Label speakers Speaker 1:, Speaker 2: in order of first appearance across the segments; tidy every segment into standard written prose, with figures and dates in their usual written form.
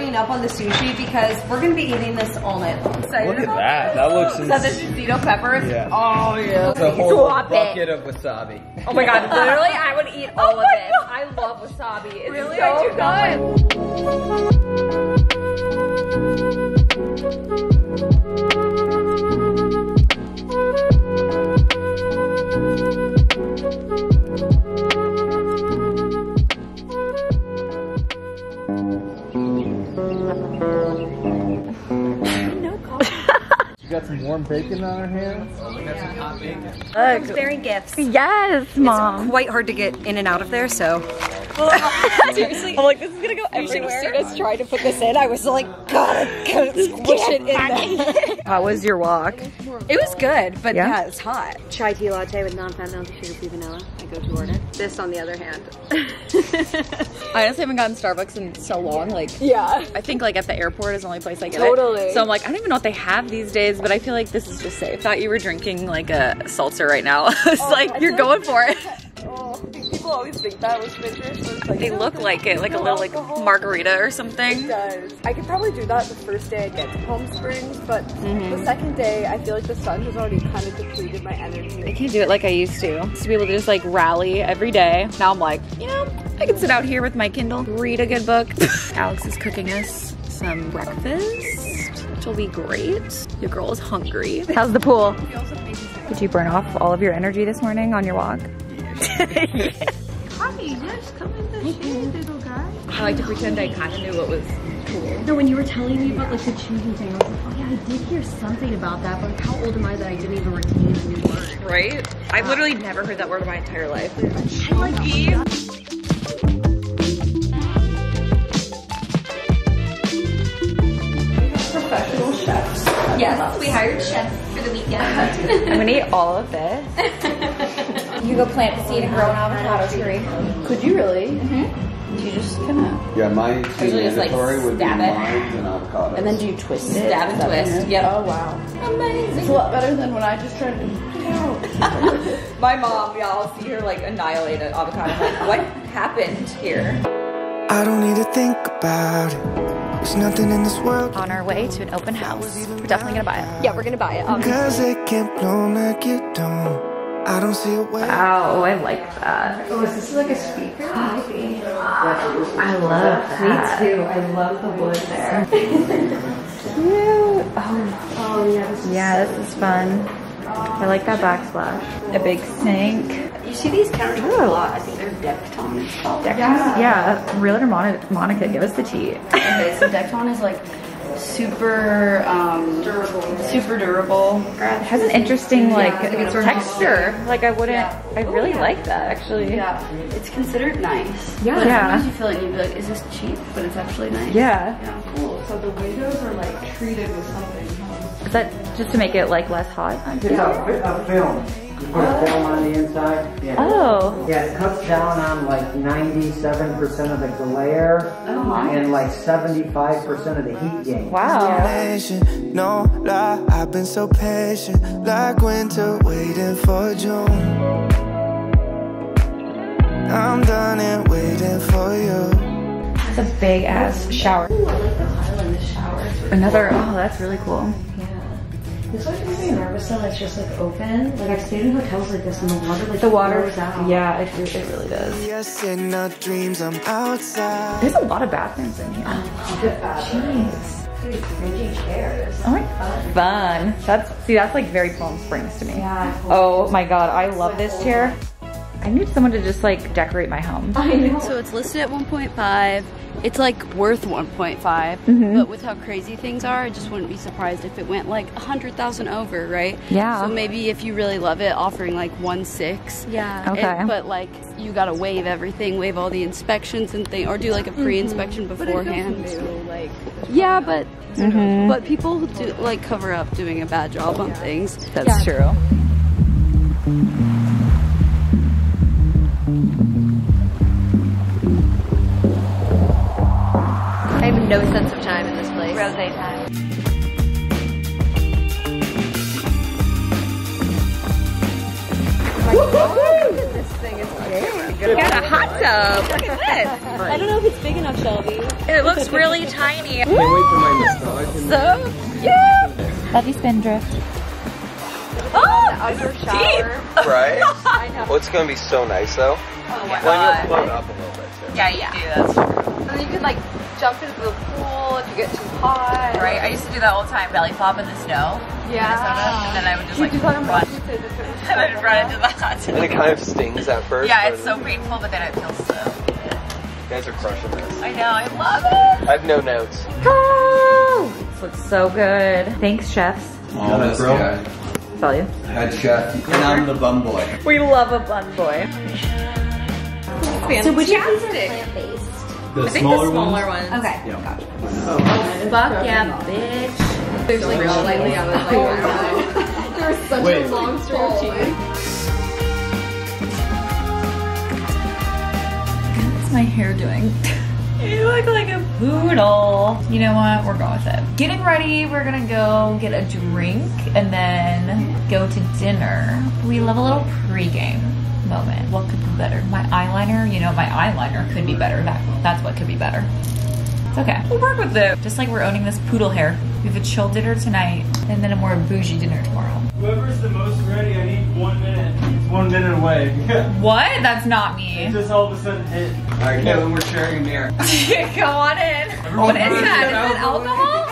Speaker 1: loading up on the sushi because we're gonna be eating this all night long.
Speaker 2: Look at that. That looks
Speaker 1: Is that the Tostito peppers?
Speaker 2: Yeah.
Speaker 1: Oh yeah.
Speaker 2: It's a whole bucket of wasabi.
Speaker 1: Oh my god, literally I would eat all of this. I love wasabi. It's really? So
Speaker 2: She got some warm bacon on her hands. Oh, we got some hot bacon.
Speaker 1: Bearing gifts.
Speaker 3: Yes, Mom.
Speaker 1: It's quite hard to get in and out of there, so. Seriously, I'm like, this is gonna go everywhere. You should have seen us try to put this in. I was like, God, squish it in there.
Speaker 3: How was your walk?
Speaker 1: It was good, but yeah, it's hot.
Speaker 4: Chai tea latte with non-fat milk, sugar free vanilla. I go to order.
Speaker 1: This, on the other hand.
Speaker 3: I honestly haven't gotten Starbucks in so long. Like,
Speaker 1: yeah.
Speaker 3: I think like at the airport is the only place I get
Speaker 1: Totally.
Speaker 3: it. So I'm like, I don't even know what they have these days, but I feel like this is just safe. I thought you were drinking like a seltzer right now. It's like, you're going for it.
Speaker 1: Oh, people always think that was pictures. So it's like,
Speaker 3: They look like it, like a little like margarita or something.
Speaker 1: It does. I could probably do that the first day I get to Palm Springs, but the second day I feel like the sun has already kind of depleted my energy.
Speaker 3: I can't do it like I used to. To be able to just like rally every day. Now I'm like, you know, I can sit out here with my Kindle, read a good book. Alex is cooking us some breakfast, which will be great. Your girl is hungry. How's the pool? Did you burn off all of your energy this morning on your walk?
Speaker 4: Hi, yes, come in the shade, little guy.
Speaker 3: I like to pretend I kind of knew what was cool.
Speaker 4: No, when you were telling me about like the choosing thing, I was like, oh yeah, I did hear something about that, but like, how old am I that I didn't even retain a new word?
Speaker 3: Right? I've literally never heard that word in my entire life.
Speaker 4: I like
Speaker 1: Professional chefs. Yes, we hired chefs for the weekend.
Speaker 3: I'm gonna eat all of this. You go plant the seed and grow an avocado tree.
Speaker 1: Could you really?
Speaker 3: You just kinda...
Speaker 2: Yeah, my
Speaker 3: Usually just, like,
Speaker 2: mandatory would be
Speaker 3: stab it.
Speaker 2: limes and avocado.
Speaker 1: And then do you twist it?
Speaker 3: Stab and twist. Yep.
Speaker 1: Oh wow.
Speaker 3: Amazing.
Speaker 1: It's a lot better than when I just tried to.
Speaker 3: My mom, y'all see her like annihilate an avocado. I'm like, what happened here?
Speaker 5: I don't need to think about it. There's nothing in this world.
Speaker 3: On our way to an open house. We're definitely gonna buy it.
Speaker 1: Yeah, we're gonna buy it.
Speaker 5: Cause it can't blow like you don't. I don't see a way.
Speaker 3: Wow, I like that.
Speaker 1: Oh, is this like a speaker? Maybe.
Speaker 3: I love that.
Speaker 1: Me too. I love the wood there.
Speaker 3: Cute.
Speaker 1: Oh yeah.
Speaker 3: Yeah, this is fun. I like that backsplash. A big sink.
Speaker 1: You see these counters a lot. I think they're Decton.
Speaker 3: Yeah, Realtor Monica, give us the tea.
Speaker 1: Okay, so Decton is like super durable.
Speaker 3: It has an interesting like texture. Like I really like that actually.
Speaker 1: Yeah, it's considered nice.
Speaker 3: Yeah.
Speaker 1: But
Speaker 3: Yeah.
Speaker 1: sometimes you feel like you'd be like, is this cheap? But it's actually nice.
Speaker 3: Yeah.
Speaker 1: Yeah, cool. So the windows are like treated with something.
Speaker 3: Is that just to make it like less hot?
Speaker 6: It's a film. You put a film on the inside. Yeah.
Speaker 3: Oh.
Speaker 6: Yeah, it cuts down on like 97% of the glare and like 75% of the heat gain.
Speaker 3: Wow.
Speaker 5: No lie, I've been so patient, like winter waiting for June. I'm done and waiting for you.
Speaker 3: It's a big ass shower.
Speaker 4: Ooh, I like the tile in the shower.
Speaker 3: Another, oh, that's really cool.
Speaker 4: This always makes me nervous though, it's just like open. Like I've stayed in hotels like this and the water like flows out.
Speaker 3: Yeah, it really does.
Speaker 5: Yes, in our dreams, I'm outside.
Speaker 3: There's a lot of bathrooms in here.
Speaker 4: Jeez. These cringy chairs.
Speaker 3: Oh my god. Fun. That's like very Palm Springs to me.
Speaker 4: Yeah.
Speaker 3: Oh my god, I love this chair. I need someone to just like decorate my home.
Speaker 4: I know.
Speaker 1: So it's listed at 1.5. It's like worth 1.5, but with how crazy things are, I just wouldn't be surprised if it went like 100,000 over, right?
Speaker 3: Yeah.
Speaker 1: So maybe if you really love it, offering like 1.6.
Speaker 4: Yeah.
Speaker 3: Okay.
Speaker 1: But like you gotta waive everything, waive all the inspections and things, or do like a pre-inspection beforehand. Yeah, but people who do like cover up doing a bad job on things.
Speaker 3: That's true.
Speaker 4: I have no sense of time in this place.
Speaker 1: Rosé time.
Speaker 3: This thing is big. Got a hot tub. up. Look at this.
Speaker 1: I don't know if it's big enough, Shelby.
Speaker 3: It looks really tiny.
Speaker 2: Can't wait for my massage.
Speaker 3: So cute. Love you, Spindrift. Oh, deep.
Speaker 7: Right? I know. Well, it's gonna be so nice though.
Speaker 3: Oh my
Speaker 7: Well,
Speaker 3: god.
Speaker 7: you'll float up a little bit too.
Speaker 3: Yeah, you do. That's true. And then you could like jump into the pool if you get too hot. Right. I used to do that all the time. Belly flop in the snow. Yeah. And then I would just like run. And I'd run into the hot tub.
Speaker 7: And it kind of stings at first.
Speaker 3: Yeah, it's so painful, but then it feels so good.
Speaker 7: You guys are crushing this.
Speaker 3: I know. I love it.
Speaker 7: I have no notes.
Speaker 3: Oh, this looks so good. Thanks, chefs.
Speaker 7: Oh, this guy.
Speaker 3: Tell you.
Speaker 7: Head chef. And I'm the bun boy.
Speaker 3: We love a bun boy.
Speaker 4: So which of these are plant-based?
Speaker 2: The smaller ones?
Speaker 4: Okay.
Speaker 2: Yeah.
Speaker 4: Gotcha.
Speaker 3: Fuck yeah, bitch.
Speaker 1: There's like slightly on the side.
Speaker 4: There was such a long string of cheese.
Speaker 3: What's my hair doing? You look like a poodle. You know what? We're going with it. Getting ready. We're gonna go get a drink and then go to dinner. We love a little pregame moment. What could be better? My eyeliner? You know, my eyeliner could be better. That's what could be better. It's okay. We'll work with it. Just like we're owning this poodle hair. We have a chill dinner tonight and then a more bougie dinner tomorrow.
Speaker 2: Whoever's the most ready, I need 1 minute. It's 1 minute away.
Speaker 3: What? That's not me.
Speaker 2: Just all of a sudden hit.
Speaker 7: Alright, Kevin, we're sharing a mirror.
Speaker 3: Go on in. What is that? Is that alcohol?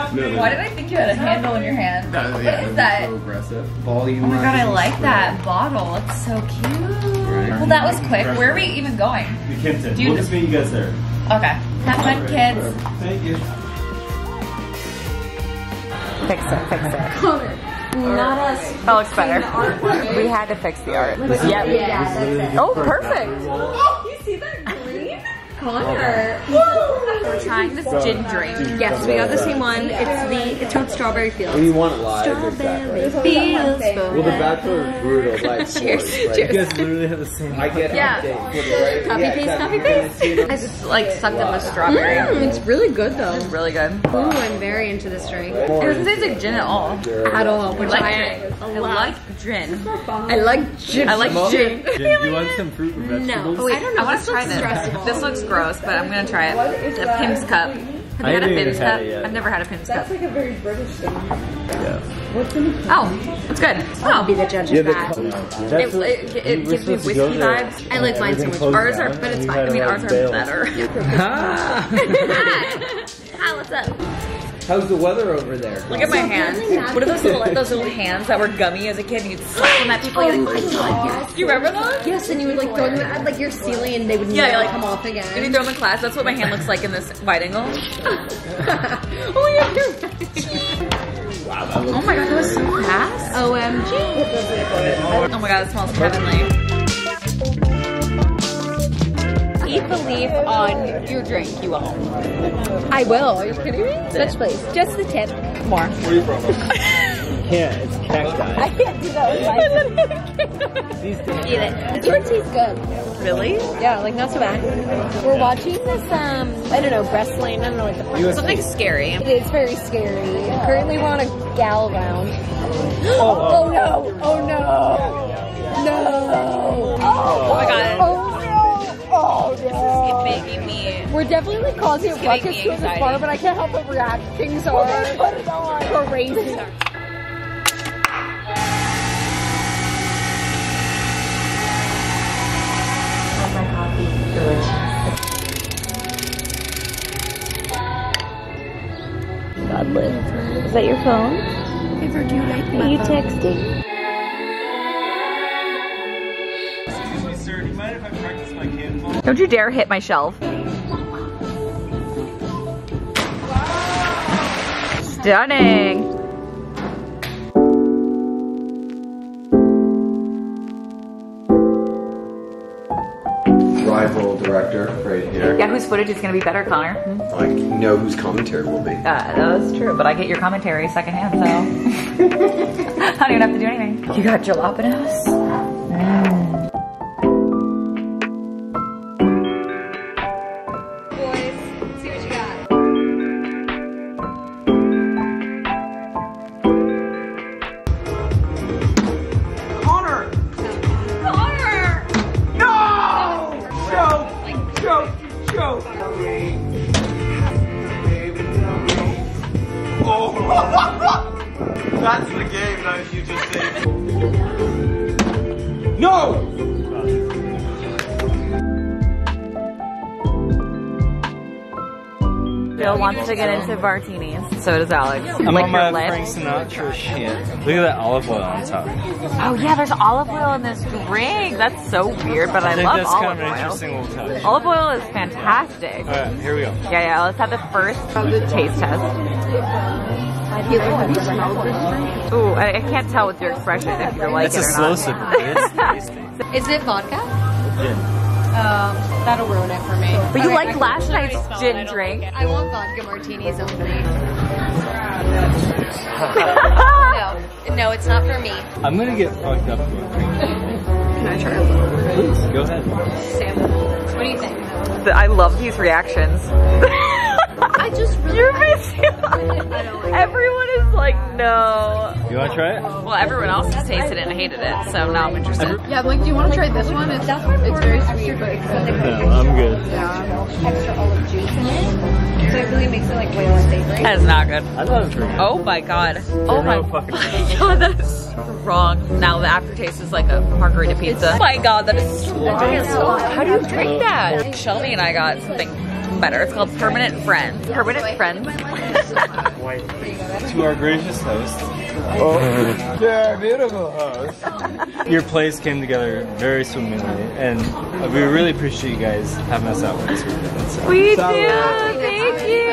Speaker 3: Why did I think you had a handle in your hand? What is that?
Speaker 2: So aggressive. Volume.
Speaker 3: Oh my god, I like that bottle. It's so cute. Well, that was quick. Where are we even going?
Speaker 2: The Kimpton.
Speaker 3: Dude,
Speaker 2: We'll just meet you guys there.
Speaker 3: Okay. Have fun, kids.
Speaker 2: Thank you.
Speaker 3: Fix it, fix it. Not us. That looks better. We had to fix the art. Yep.
Speaker 4: Yeah.
Speaker 3: Oh, perfect.
Speaker 4: Oh, you see that green? Connor.
Speaker 3: We're trying this gin drink.
Speaker 4: Yes, we got the same one. It's called Strawberry Fields.
Speaker 2: We want it live, exactly.
Speaker 4: Fields.
Speaker 2: Well, the Bachelor is brutal, like,
Speaker 3: Cheers.
Speaker 2: like, you guys literally have the same. I get
Speaker 3: Yeah.
Speaker 4: Copy paste, copy paste.
Speaker 3: I just like sucked in the strawberry.
Speaker 4: It's really good though.
Speaker 3: It's really good.
Speaker 4: Ooh, I'm very into this drink.
Speaker 3: It doesn't taste like gin at all.
Speaker 4: At all, which
Speaker 3: I
Speaker 4: I
Speaker 3: like gin.
Speaker 4: I like gin.
Speaker 3: I like gin.
Speaker 2: Do you want some fruit and vegetables?
Speaker 4: No. Oh, wait, I don't know.
Speaker 3: I want to try this. This looks gross, but I'm gonna try it. The Pim's Cup. Have you had a Pim's Cup? I've never had a Pim's Cup.
Speaker 4: That's like a very British thing.
Speaker 2: Yeah.
Speaker 4: What's in it?
Speaker 3: Oh, it's good.
Speaker 4: I'll be the judge of that.
Speaker 3: It gives me whiskey vibes.
Speaker 4: I like mine so much.
Speaker 3: Ours are, but it's fine. I mean, ours are better. Hi, what's up?
Speaker 2: How's the weather over there?
Speaker 3: Look at my hands. What are those little hands that were gummy as a kid and you'd slap them at people?
Speaker 4: Oh my god.
Speaker 3: You remember those?
Speaker 4: Yes, and you would like throw them at like your ceiling and they would
Speaker 3: Yeah,
Speaker 4: never
Speaker 3: like,
Speaker 4: come off again.
Speaker 3: If you throw them in class, that's what my hand looks like in this wide angle.
Speaker 4: Oh yeah, you're right.
Speaker 2: Wow, that looks
Speaker 3: Oh my god, that was so fast.
Speaker 4: OMG.
Speaker 3: Oh my god, it smells heavenly. Eat the leaf on your drink, you will.
Speaker 4: I will. Are you kidding me? Such place. Just the tip.
Speaker 3: More.
Speaker 2: Where are you from? Yeah, it's cacti.
Speaker 4: I can't do that with my
Speaker 2: These things.
Speaker 3: Eat it.
Speaker 4: This one tastes good.
Speaker 3: Really?
Speaker 4: Yeah, like not so bad. We're watching this, I don't know, wrestling. I don't know what the fuck.
Speaker 3: Something scary.
Speaker 4: It's very scary. Currently we're on a gal round. Oh no! Oh no! No!
Speaker 3: Oh my god.
Speaker 4: Oh no! Oh
Speaker 3: This is
Speaker 4: no!
Speaker 3: making me.
Speaker 4: We're definitely like causing a ruckus to this bar, but I can't help but react. Things are crazy.
Speaker 8: My coffee, delicious.
Speaker 3: Godless. Is that your phone?
Speaker 4: Ever do you like
Speaker 3: Are you texting?
Speaker 2: Excuse me, sir. Do you mind if I practice my cannonball?
Speaker 3: Don't you dare hit my shelf. Stunning.
Speaker 7: Rival director right here.
Speaker 3: Yeah, whose footage is going to be better, Connor?
Speaker 7: I know whose commentary will be.
Speaker 3: That's true, but I get your commentary secondhand, so I don't even have to do anything. You got jalapenos?
Speaker 4: Boys, see what you got.
Speaker 3: Connor!
Speaker 2: No!
Speaker 7: That's the game, not you just saying. No!
Speaker 3: Bill wants to get into martinis. So does Alex.
Speaker 2: I'm on my Frank Sinatra shit. Look at that olive oil on top.
Speaker 3: Oh yeah, there's olive oil in this drink. That's so weird, but I love
Speaker 2: that's
Speaker 3: olive
Speaker 2: kind of an
Speaker 3: oil.
Speaker 2: interesting little touch.
Speaker 3: Olive oil is fantastic.
Speaker 2: Alright, here we go.
Speaker 3: Yeah, let's have the first taste test. Ooh, I can't tell with your expression if you're like
Speaker 2: It's
Speaker 3: it
Speaker 2: a
Speaker 3: or
Speaker 2: slow
Speaker 3: not.
Speaker 2: sip. It's tasty.
Speaker 1: Is it vodka?
Speaker 2: Gin.
Speaker 1: That'll ruin it for me.
Speaker 3: But you liked last night's gin drink.
Speaker 1: I want vodka martinis only. No, it's not for me.
Speaker 2: I'm gonna get fucked up.
Speaker 1: Can I try?
Speaker 2: Please, go ahead.
Speaker 1: Sam, what do you think?
Speaker 3: I love these reactions.
Speaker 1: I just really
Speaker 3: You're missing. Everyone is like, no.
Speaker 2: You wanna try it?
Speaker 3: Well, everyone else has tasted it and hated it, so now I'm interested.
Speaker 1: Yeah, like, do you want to try this one? It's very sweet, but
Speaker 2: No, I'm good.
Speaker 1: extra olive juice in it. So it really makes it like way less savory.
Speaker 3: That is not good.
Speaker 2: I love it for you.
Speaker 3: Oh my god. Oh my
Speaker 2: fucking
Speaker 3: god, that is wrong. Now the aftertaste is like a margarita pizza. Oh my god, that is strong. How do you drink that? Shelby and I got something better. It's called Permanent Friends. Permanent Friends.
Speaker 2: To our gracious host. Oh, yeah, beautiful host. Your plays came together very swimmingly, and we really appreciate you guys having us out this weekend. So.
Speaker 3: We do. Thank you.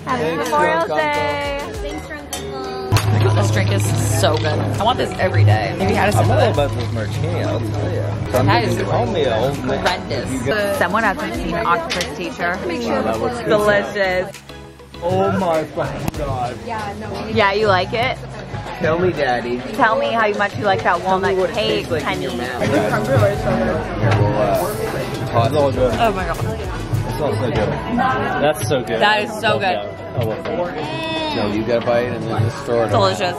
Speaker 3: Happy Memorial Day.
Speaker 1: Thanks for
Speaker 3: This drink is so good. I want this every day. Have you had a sip
Speaker 2: I'm
Speaker 3: of
Speaker 2: all
Speaker 3: it?
Speaker 2: about this martini, I'll tell you.
Speaker 3: That is
Speaker 2: Call me old man.
Speaker 3: horrendous. Someone hasn't seen Octopus Teacher.
Speaker 2: That looks good.
Speaker 3: Delicious.
Speaker 2: Oh my fucking god.
Speaker 3: Yeah, you like it?
Speaker 7: Tell me, Daddy.
Speaker 3: Tell me how much you like that walnut cake, Penny.
Speaker 2: Here, it's all good.
Speaker 3: Oh my god.
Speaker 2: It's all so good. That's so good.
Speaker 3: That is so good.
Speaker 2: I love that.
Speaker 7: No, you gotta buy it and then just store it.
Speaker 3: Delicious.